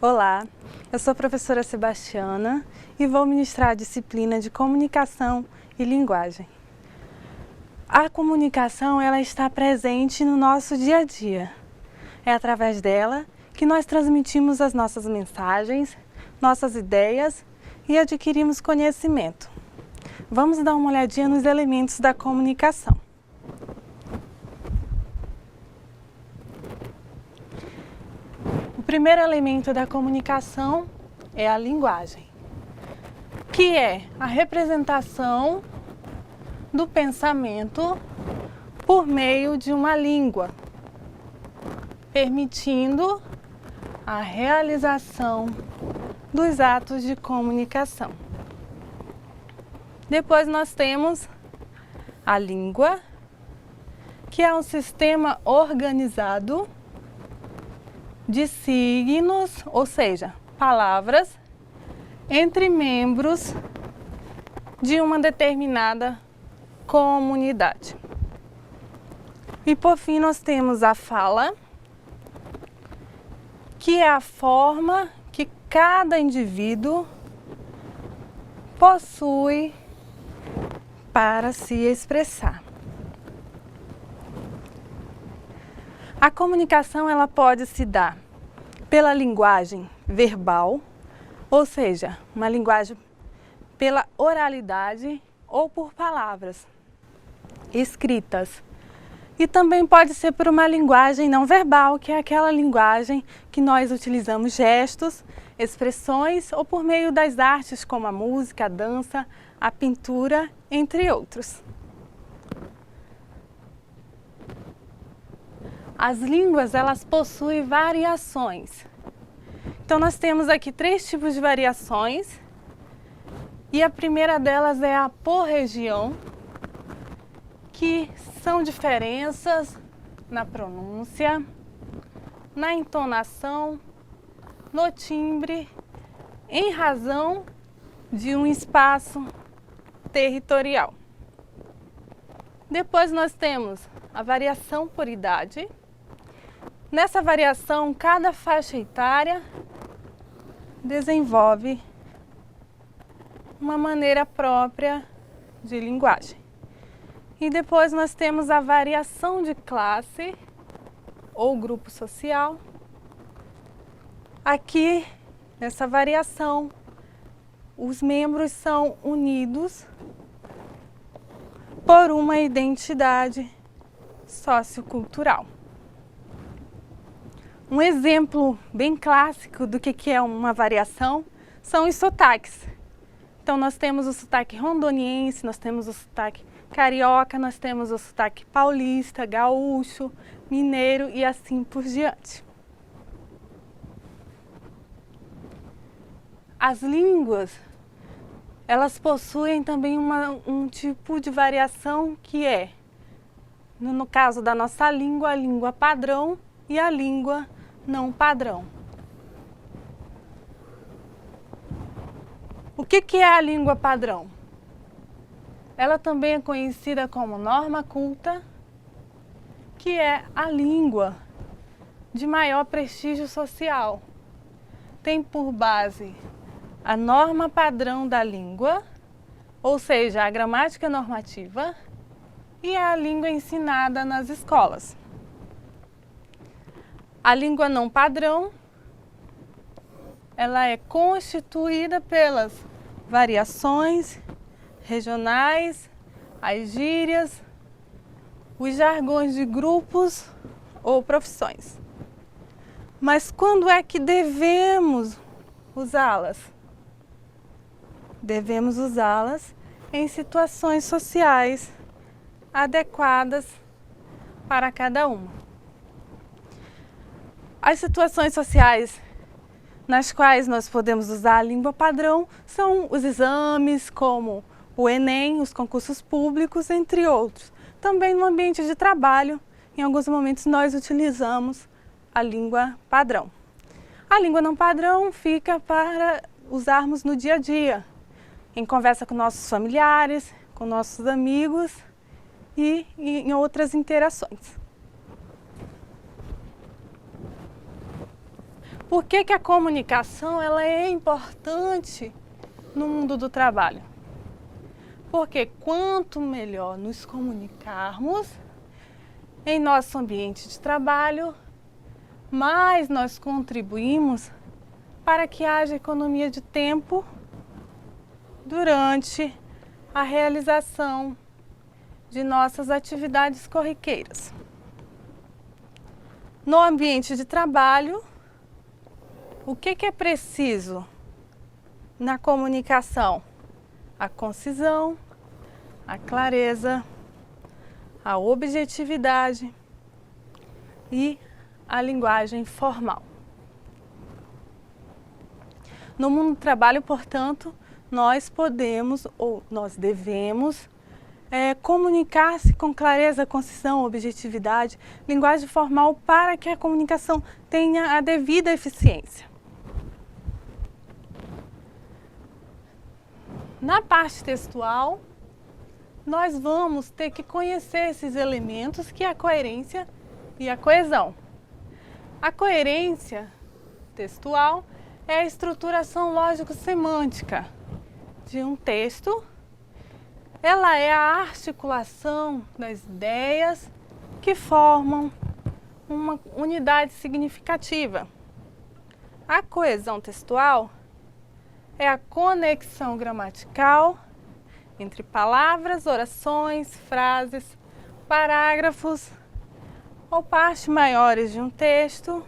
Olá, eu sou a professora Sebastiana e vou ministrar a disciplina de Comunicação e Linguagem. A comunicação ela está presente no nosso dia a dia. É através dela que nós transmitimos as nossas mensagens, nossas ideias e adquirimos conhecimento. Vamos dar uma olhadinha nos elementos da comunicação. O primeiro elemento da comunicação é a linguagem, que é a representação do pensamento por meio de uma língua, permitindo a realização dos atos de comunicação. Depois nós temos a língua, que é um sistema organizado de signos, ou seja, palavras, entre membros de uma determinada comunidade. E por fim nós temos a fala, que é a forma que cada indivíduo possui para se expressar. A comunicação ela pode se dar pela linguagem verbal, ou seja, uma linguagem pela oralidade ou por palavras escritas. E também pode ser por uma linguagem não verbal, que é aquela linguagem que nós utilizamos gestos, expressões ou por meio das artes como a música, a dança, a pintura, entre outros. As línguas, elas possuem variações. Então nós temos aqui 3 tipos de variações e a primeira delas é a por região, que são diferenças na pronúncia, na entonação, no timbre, em razão de um espaço territorial. Depois nós temos a variação por idade. Nessa variação, cada faixa etária desenvolve uma maneira própria de linguagem. E depois nós temos a variação de classe ou grupo social. Aqui, nessa variação, os membros são unidos por uma identidade sociocultural. Um exemplo bem clássico do que é uma variação são os sotaques. Então nós temos o sotaque rondoniense, nós temos o sotaque carioca, nós temos o sotaque paulista, gaúcho, mineiro e assim por diante. As línguas, elas possuem também um tipo de variação que é, no caso da nossa língua, a língua padrão e a língua não padrão. O que é a língua padrão? Ela também é conhecida como norma culta, que é a língua de maior prestígio social. Tem por base a norma padrão da língua, ou seja, a gramática normativa, e a língua ensinada nas escolas. A língua não padrão, ela é constituída pelas variações regionais, as gírias, os jargões de grupos ou profissões. Mas quando é que devemos usá-las? Devemos usá-las em situações sociais adequadas para cada uma. As situações sociais nas quais nós podemos usar a língua padrão são os exames, como o Enem, os concursos públicos, entre outros. Também no ambiente de trabalho, em alguns momentos nós utilizamos a língua padrão. A língua não padrão fica para usarmos no dia a dia, em conversa com nossos familiares, com nossos amigos e em outras interações. Por que que a comunicação ela é importante no mundo do trabalho? Porque quanto melhor nos comunicarmos em nosso ambiente de trabalho, mais nós contribuímos para que haja economia de tempo durante a realização de nossas atividades corriqueiras. No ambiente de trabalho, o que é preciso na comunicação? A concisão, a clareza, a objetividade e a linguagem formal. No mundo do trabalho, portanto, nós podemos ou nós devemos comunicar-se com clareza, concisão, objetividade, linguagem formal para que a comunicação tenha a devida eficiência. Na parte textual, nós vamos ter que conhecer esses elementos que é a coerência e a coesão. A coerência textual é a estruturação lógico-semântica de um texto. Ela é a articulação das ideias que formam uma unidade significativa. A coesão textual é a conexão gramatical entre palavras, orações, frases, parágrafos ou partes maiores de um texto,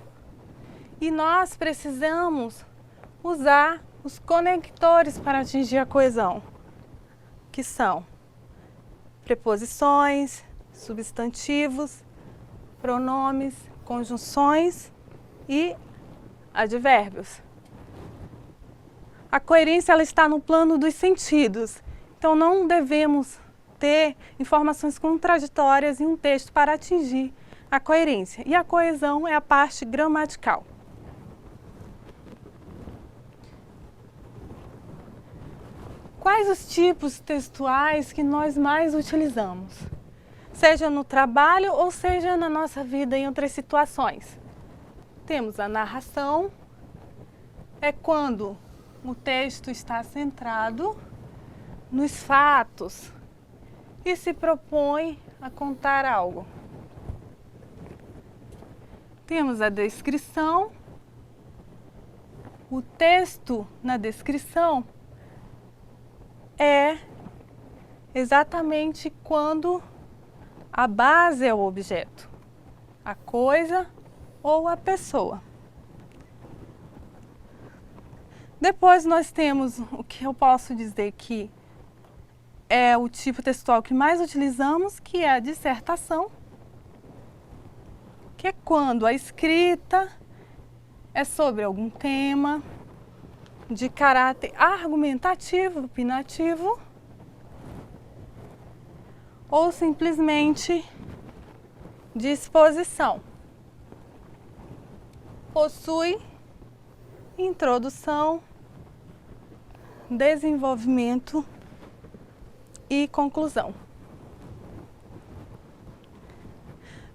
e nós precisamos usar os conectores para atingir a coesão, que são preposições, substantivos, pronomes, conjunções e advérbios. A coerência ela está no plano dos sentidos, então não devemos ter informações contraditórias em um texto para atingir a coerência. E a coesão é a parte gramatical. Quais os tipos textuais que nós mais utilizamos? Seja no trabalho ou seja na nossa vida em outras situações. Temos a narração, é quando o texto está centrado nos fatos e se propõe a contar algo. Temos a descrição. O texto na descrição é exatamente quando a base é o objeto, a coisa ou a pessoa. Depois nós temos o que eu posso dizer que é o tipo textual que mais utilizamos, que é a dissertação, que é quando a escrita é sobre algum tema de caráter argumentativo, opinativo, ou simplesmente de exposição. Possui introdução, desenvolvimento e conclusão.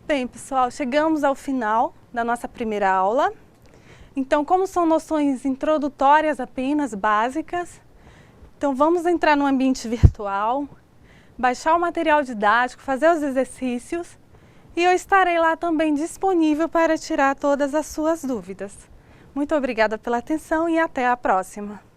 Bem, pessoal, chegamos ao final da nossa primeira aula. Então, como são noções introdutórias apenas, básicas, então vamos entrar no ambiente virtual, baixar o material didático, fazer os exercícios e eu estarei lá também disponível para tirar todas as suas dúvidas. Muito obrigada pela atenção e até a próxima!